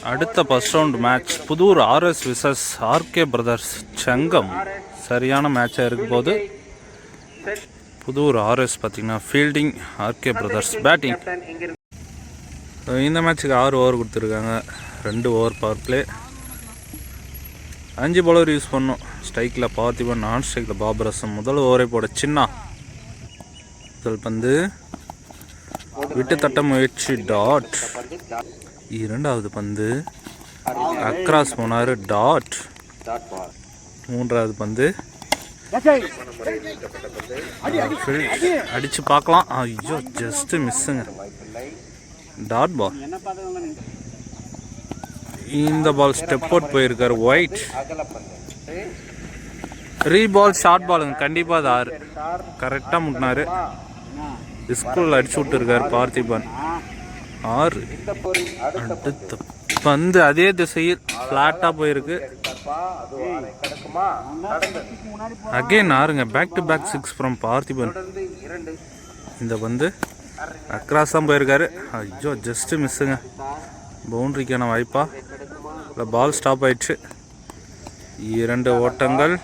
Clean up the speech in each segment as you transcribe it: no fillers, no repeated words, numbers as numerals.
அடுத்த first round match Puthur RS விசஸ் RK brothers Sangam. சரியான மேட்சாக இருக்கும் போது புதூர் ஆர்எஸ் பார்த்தீங்கன்னா ஃபீல்டிங், ஆர்கே பிரதர்ஸ் பேட்டிங். இந்த மேட்ச்சுக்கு 6 ஓவர் கொடுத்துருக்காங்க. 2 over power play. 5 bowler use பண்ணோம். ஸ்ட்ரைக்கில் பார்த்திபன், நான் ஸ்ட்ரைக்கில் பாபரசம். முதல் ஓவரை போட சின்னா. முதல் பந்து விட்டு தட்ட முயற்சி, டாட். இரண்டாவது பந்து அக்ராஸ் போனார், டாட். மூன்றாவது பந்து அடிச்சு பார்க்கலாம், ஐயோ ஜஸ்ட் மிஸ்ஸுங்க, டாட் பால். இந்த பால் ஸ்டெப் அவுட் போயிருக்காரு, ஒயிட். பால் ஷார்ட் பாலுங்க, கண்டிப்பாக அது 6 கரெக்டாக முட்டினாரு. ஸ்கூல் அடிச்சு விட்டுருக்காரு பார்த்திபன், 6. அடுத்த பந்து அதே திசையில் ஃப்ளாட்டாக போயிருக்கு. அகைன் 6ங்க, back to back 6 from Parthiban. இந்த பந்து அக்ராஸ் தான் போயிருக்காரு, ஐயோ ஜஸ்ட் மிஸ்ஸுங்க, பவுண்ட்ரிக்கான வாய்ப்பா இல்லை பால் ஸ்டாப் ஆயிடுச்சு. 2 ஓட்டங்கள்,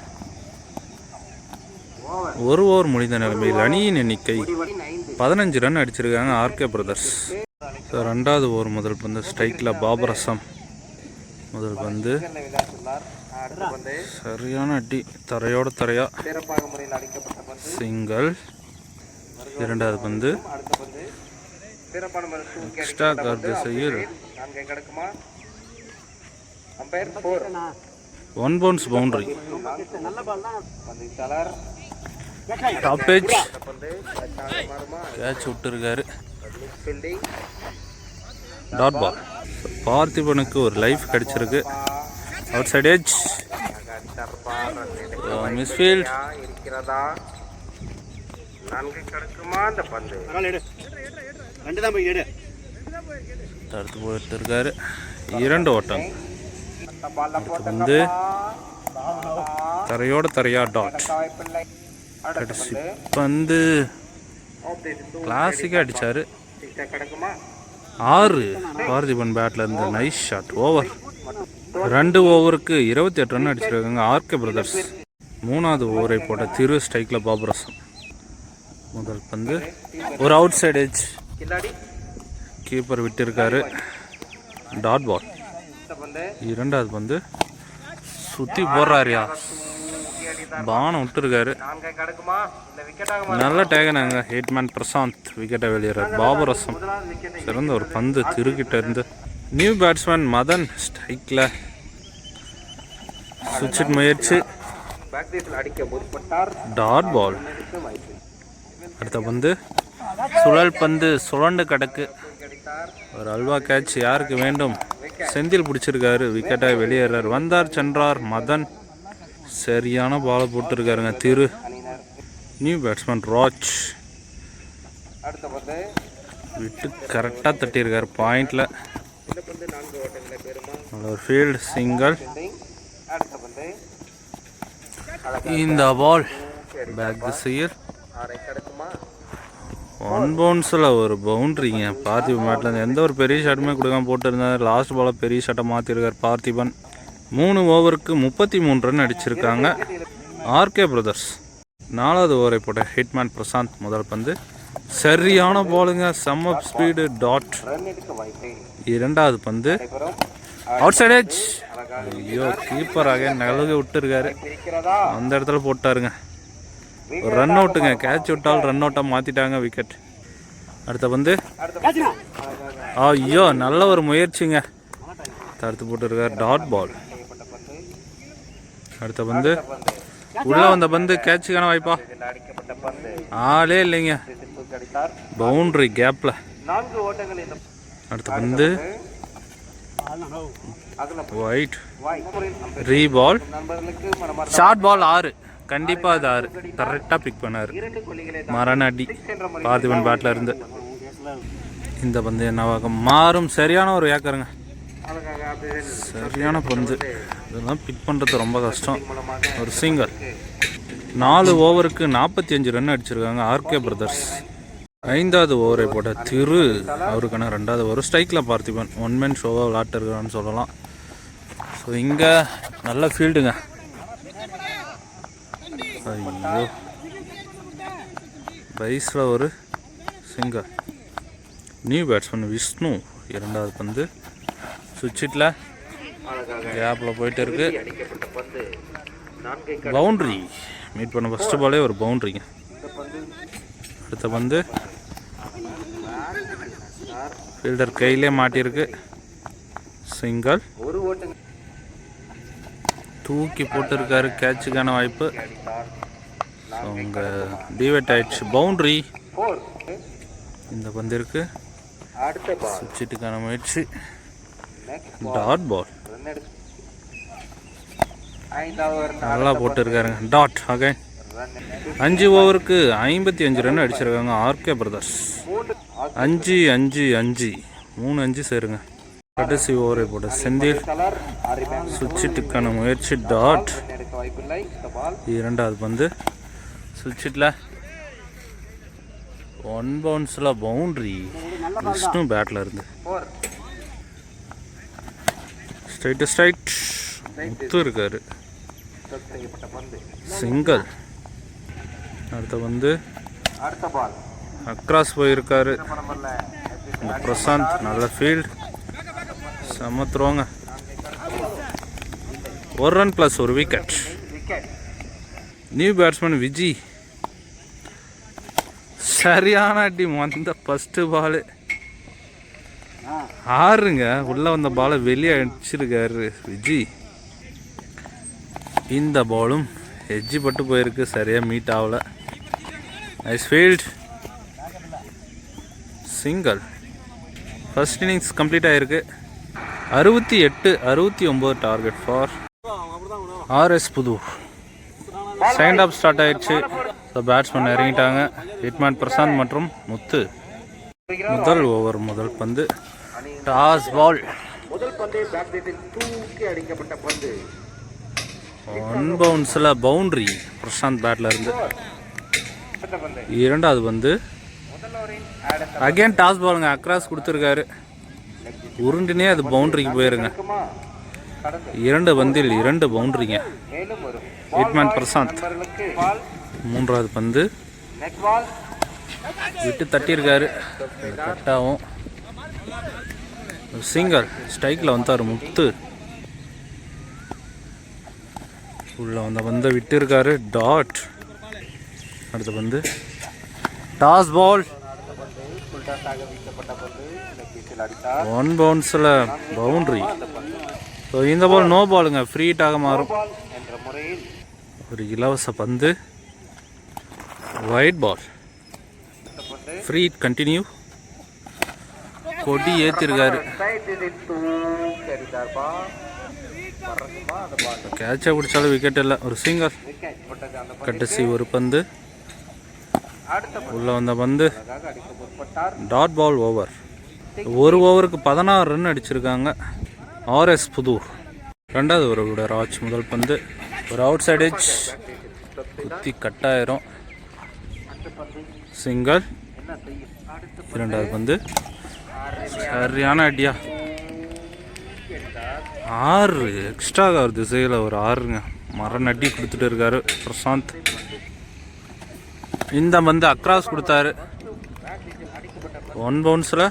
1 ஓவர் முடிந்த நிலைமையில் அணியின் எண்ணிக்கை 15 ரன் அடிச்சிருக்காங்க ஆர்கே பிரதர்ஸ். ரெண்டாவது ஓவர் முதல் பந்து ஸ்ட்ரைக்கில் பாபரசம். முதல் பந்து சரியான அடி, தரையோட தரையா, சிங்கிள். இரண்டாவது பந்து எக்ஸ்ட்ரா கார் திசையில் 1 பவுன்ஸ் பவுண்டரி. டாப்பேஜ் கேட்ச் விட்டுருக்காரு, டாட் பால். பார்த்திபனுக்கு ஒரு லைஃப் கிடைச்சிருக்கு. Outside edge, misfield. தடுத்து போயிட்டு இருக்காரு. 2 ஓட்டம். வந்து தரையோட தரையா, டாட். கடைசி பந்து கிளாசிக்காக அடித்தார், 6. பார்த்திபன் பேட்டில் இருந்து நைஸ் ஷாட், ஓவர். 2 ஓவருக்கு 28 ரன் அடிச்சிருக்காங்க ஆர்கே பிரதர்ஸ். மூணாவது ஓவரை போட்ட திரு ஸ்ட்ரைக்கில் பாபரசம். முதல் பந்து ஒரு அவுட் சைட் எட்ஜ், கீப்பர் விட்டிருக்காரு, டாட் பால். இரண்டாவது பந்து சுற்றி போடுறாருயா, பானம் விட்டுருக்காரு, நல்ல டேகனாங்க. ஹிட்மேன் பிரசாந்த் விக்கெட்டை வெளியேறார். பாபரசம் சிறந்த ஒரு பந்து திருக்கிட்ட இருந்து. நியூ பேட்ஸ்மேன் மதன் ஸ்ட்ரைக்கில் சுவிட்ச் முயற்சி, டாட் பால். அடுத்த பந்து சுழல் பந்து, சுழண்டு கிடக்கு, ஒரு அல்வா கேட்ச் யாருக்கு வேண்டும், செந்தில் பிடிச்சிருக்காரு, விக்கெட்டை வெளியேறார். வந்தார் சென்றார் மதன், சரியான பாலை போட்டுருக்காருங்க திரு. நியூ பேட்ஸ்மேன் ராஜ் விட்டு கரெக்டாக தட்டியிருக்காரு பாயிண்டில். ஒரு ஃபீல்டு, சிங்கிள். இந்த பால் பேக் திசையில் 1 பவுன்ஸில் ஒரு பவுண்ட்ரிங்க. பார்த்திபன் பேட்டில் எந்த ஒரு பெரிய ஷாட்டுமே கொடுக்காம போட்டிருந்தார். லாஸ்ட் பாலை பெரிய ஷாட்டை மாற்றிருக்கார் பார்த்திபன். 3 ஓவருக்கு 33 ரன் அடிச்சிருக்காங்க ஆர்கே பிரதர்ஸ். 4வது ஓவரை போட்ட ஹிட்மேன் பிரசாந்த். முதல் பந்து சரியான பாலுங்க, செம்ம ஸ்பீடு, டாட். இரண்டாவது பந்து அவுட் சைட் எட்ஜ், ஐயோ கீப்பராக நழுக விட்டுருக்காரு, அந்த இடத்துல போட்டாருங்க. ஒரு ரன் அவுட்டுங்க, கேட்ச் விட்டால் ரன் அவுட்டாக மாற்றிட்டாங்க, விக்கெட். அடுத்த பந்து ஐயோ நல்ல ஒரு முயற்சிங்க, தடுத்து போட்டுருக்கார், டாட் பால். அடுத்த பந்து உள்ள வந்த பந்து கேட்சுக்கான வாய்ப்பா, ஆளே இல்லைங்க, பவுண்டரி கேப்ல. அடுத்த பந்து ஒயிட், பால், ஷார்ட் பால், 6. கண்டிப்பா அது 6 கரெக்டா பிக் பண்ணாரு. மரண அடி பார்த்திபன் பேட்ல இருந்து. இந்த பந்து என்னவாக மாறும், சரியான ஒரு ஏக்கருங்க, சரியான பந்து. இதெல்லாம் பிக் பண்ணுறது ரொம்ப கஷ்டம். ஒரு சிங்கிள். 4 ஓவருக்கு 45 ரன் அடிச்சிருக்காங்க ஆர்கே பிரதர்ஸ். ஐந்தாவது ஓவரை போட்ட திரு அவருக்கான ரெண்டாவது ஓவர். ஸ்ட்ரைக்கில் பார்த்திபன் ஒன் மேன் ஷோவாக விளாட்டுருக்கான்னு சொல்லலாம். ஸோ இங்கே நல்ல ஃபீல்டுங்க. ஐயோ, பைஸில் ஒரு சிங்கர். நியூ பேட்ஸ்மேன் விஷ்ணு இரண்டாவது பந்து. சுவிட்சில் கேப்பில் போயிட்டு இருக்கு. பவுண்ட்ரி மீட் பண்ண ஃபஸ்ட்டு பாலே ஒரு பவுண்ட்ரிங்க. அடுத்த பந்து ஃபீல்டர் கையிலே மாட்டியிருக்கு. சிங்கல். தூக்கி போட்டுருக்காரு. கேட்சுக்கான வாய்ப்பு. அவங்க டிவேட் ஆயிடுச்சு. பவுண்ட்ரி. இந்த பந்து இருக்கு. சுவிட்சுக்கான முயற்சி. Dot ball. நல்லா போட்டுருக்காருங்க. Dot again. 5 ஓவருக்கு 55 ரன் அடிச்சிருக்காங்க ஆர்கே பிரதர்ஸ். 5-5-5 3 5 சேருங்க. கடைசி ஓவரை போட்ட செந்தில். சுவிட்சுக்கான முயற்சி. டாட். இரண்டாவது பந்து சுவிட்சில் ஒன் பவுன்ஸில் பவுண்ட்ரி. விஷ்ணு பேட்டில் இருந்து ஸ்ட்ரைட் முத்து இருக்காரு. சிங்கல். அடுத்த வந்து அக்ராஸ் போயிருக்காரு. பிரசாந்த் நல்ல ஃபீல்ட். சமத்துருவாங்க. ஒரு ரன் ப்ளஸ் ஒரு விக்கெட். New batsman Viji. சரியான அடி. வந்த ஃபஸ்ட்டு பாலு 6ங்க. உள்ளே வந்த பாலை வெளியே அடிச்சிருக்காரு விஜி. இந்த பாலும் எஜ்ஜி பட்டு போயிருக்கு. சரியாக மீட் ஆகலை. Nice field. Single. First innings complete ஆகிருக்கு. 68-69 target for RS Puthur. Second half start ஆயிடுச்சு. ஸோ பேட்ஸ்மேன் இறங்கிட்டாங்க. ஹிட்மேன் பிரசாந்த் மற்றும் முத்து. முதல் ஓவர் முதல் பந்து. Toss ball. ஒன் பவுன்ஸில் பவுண்ட்ரி. பிரசாந்த் பேட்டில் இருந்து. இரண்டாவது பந்து அகைன் டாஸ் பாலுங்க. அக்ராஸ் கொடுத்துருக்காரு. உருண்டினே அது பவுண்ட்ரிக்கு போயிருங்க. 2 பந்தில் 2 பவுண்ட்ரிங்க. ஹிட்மேன் பிரசாந்த். மூன்றாவது பந்து விட்டு தட்டியிருக்காரு. கட்டாகும். சிங்கர். ஸ்ட்ரைக்கில் வந்தார் முத்து. உள்ள வந்த பந்தை விட்டு இருக்காரு. டாட். அடுத்த பந்து டாஸ் பால். ஒன் பவுன்ஸில் பவுண்ட்ரி. ஸோ இந்த பால் நோ பாலுங்க. ஃப்ரீ ஹிட்டாக மாறும். ஒரு இலவச பந்து. Wide ball. Free hit continue. கொடி ஏற்றிருக்காரு. கேட்சை பிடிச்சாலும் விக்கெட் இல்லை. ஒரு சிங்கர். கடைசி ஒரு பந்து. உள்ள வந்த பந்து டாட் பால். ஓவர். ஒரு ஓவருக்கு 16 ரன் அடிச்சிருக்காங்க ஆர்எஸ் புதூர். ரெண்டாவது ஓவரோட ராஜ். முதல் பந்து ஒரு அவுட் சைட் எட்ஜ். குத்தி கட்டாயிரும். சிங்கர். இரண்டாவது பந்து சரியான அடியா. 6 எக்ஸ்ட்ரா ஒரு திசையில் ஒரு 6ங்க. மரம் நட்டி கொடுத்துட்டு இருக்காரு பிரசாந்த். இந்த பந்து அக்ராஸ் கொடுத்தாரு. ஒன் பவுன்ஸில்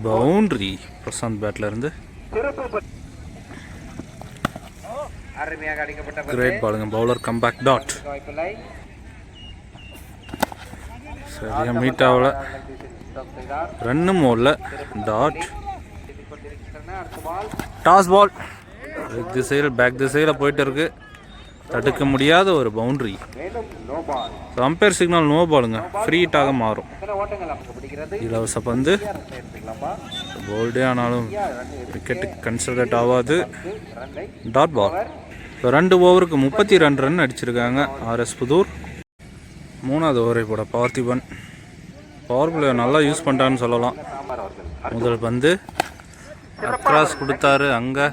பவுண்ட்ரி. பிரசாந்த் பேட்டில் இருந்து. கிரேட் பாலுங்க. Bowler comeback. டாட். சரியா மீட் ஆகல. ரன்னும் ஓடல. டாட். Toss ball. திசையில் பேக் திசையில் போயிட்டு இருக்கு. தடுக்க முடியாத ஒரு பவுண்ட்ரி. அம்பையர் சிக்னல் நோ பாலுங்க. ஃப்ரீ ஹிட்டாக மாறும். இலவச பந்து. போல்டே ஆனாலும் விக்கெட்டு கன்சிடரேட் ஆகாது. Dot ball. 2 ஓவருக்கு 32 ரன் அடிச்சிருக்காங்க ஆர்எஸ் புதூர். மூணாவது ஓவரை போட பார்த்திபன். பவர் பிளே நல்லா யூஸ் பண்ணிட்டான்னு சொல்லலாம். முதல் பந்து அக்ராஸ் கொடுத்தாரு. அங்கே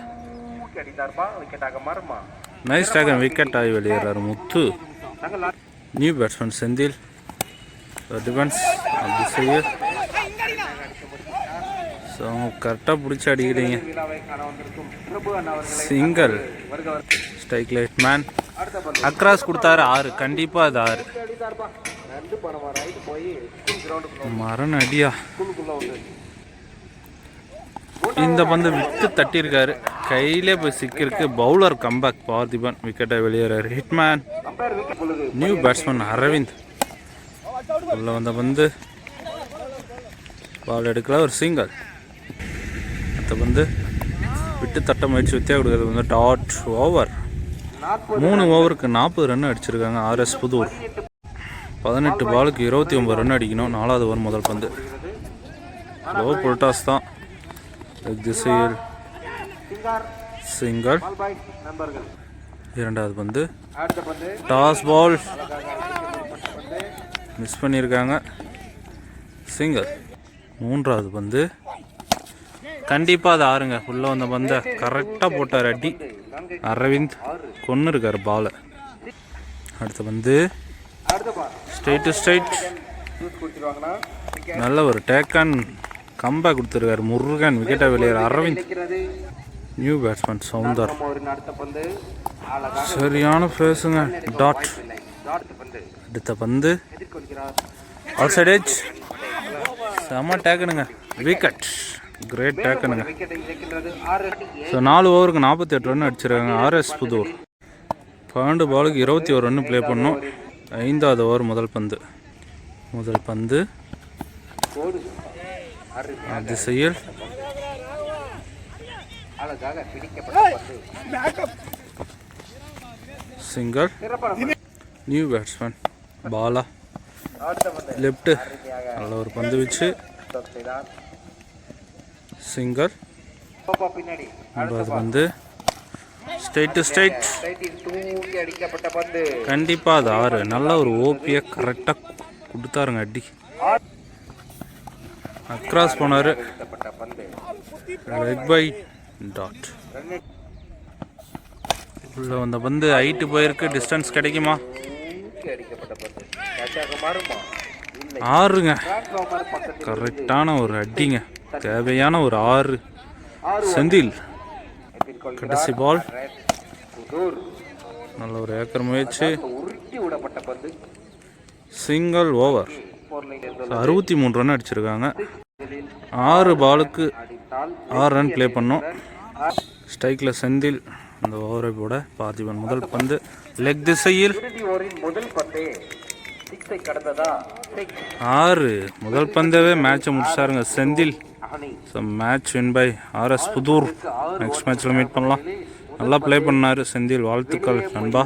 நைஸ் டேக்கன். விக்கெட் ஆகி வெளியேறாரு Muthu. New batsman Senthil. Defence திசையில். ஸோ கரெக்டாக பிடிச்சி அடிக்கிறீங்க. சிங்கிள். ஸ்ட்ரைக்கில் ஹிட்மேன் அக்ராஸ் கொடுத்தாரு 6. கண்டிப்பாக அது 6. மரண அடியா. இந்த பந்து விட்டு தட்டியிருக்காரு, கையிலே போய் சிக்கிருக்கு. Bowler comeback. பார்த்திபன் விக்கெட்டை வெளியேறாரு. Hitman new batsman Aravind. உள்ள வந்த பந்து பால் எடுக்கல, ஒரு சிங்கிள். அடுத்த பந்து விட்டு தட்ட முயற்சி வித்தியா கொடுக்குறது வந்து டாட் ஓவர். 3 ஓவருக்கு 40 ரன் அடிச்சிருக்காங்க ஆர்எஸ் புதூர். 18 பாலுக்கு 29 ரன் அடிக்கணும். 4வது ஓவர் முதல் பந்து. லோ புல்டாஸ் தான். திசையில் சிங்கிள். 2வது பந்து டாஸ் பால் மிஸ் பண்ணியிருக்காங்க. சிங்கிள். 3வது பந்து கண்டிப்பாக அது 6ங்க. உள்ளே வந்த பந்தை கரெக்டாக போட்டார் அடி. அரவிந்த் கொன்று இருக்கார் பாலை. அடுத்த பந்து ஸ்ட்ரைட் டு ஸ்ட்ரைட். நல்ல ஒரு டேக்கன் கம்பேக் கொடுத்துருக்காரு முருகன். விக்கெட்டை வெளியேற அரவிந்த். New batsman Soundar. சரியான ஃபேஸுங்க. டாட். அடுத்த பந்து ஆல் சைட் எட்ஜ். செம்ம டேக்கனுங்க. விக்கெட். கிரேட் டேக்கனுங்க. ஸோ 4 ஓவருக்கு 48 ரன் அடிச்சிருக்காங்க ஆர்எஸ் புதூர். 12 பாலுக்கு 21 ரன் ப்ளே பண்ணோம். 5வது ஓவர் முதல் பந்து. முதல் பந்து திசையில் single. New batsman Bala. Left. நல்ல ஒரு பந்து வச்சு சிங்கிள். 3வது பந்து ஸ்ட்ரைட் டு ஸ்ட்ரைட். கண்டிப்பாக அது 6. நல்ல ஒரு ஓபியை கரெக்டாக கொடுத்தாருங்க அடி. அக்ராஸ் போனார். Leg by dot. உள்ள வந்த பந்து ஹைட்டு போயிருக்கு. டிஸ்டன்ஸ் கிடைக்குமா? 6ங்க. கரெக்டான ஒரு அடிங்க. தேவையான ஒரு 6. செந்தில். கடைசி பால். நல்ல ஒரு ஏக்கர் முயற்சி. Single over. 63 ரன் அடிச்சிருக்காங்க. 6 பாலுக்கு 6 ரன் ப்ளே பண்ணோம். ஸ்ட்ரைக்கில் செந்தில். அந்த ஓவரை போட பார்த்திபன். முதல் பந்து லெக் திசையில் 6. முதல் பந்தவே மேட்சை முடிச்சாருங்க Senthil. So match win by RS Puthur. Next மேட்ச்சில் மீட் பண்ணலாம். நல்லா ப்ளே பண்ணார் செந்தில். வாழ்த்துக்கள் நண்பா.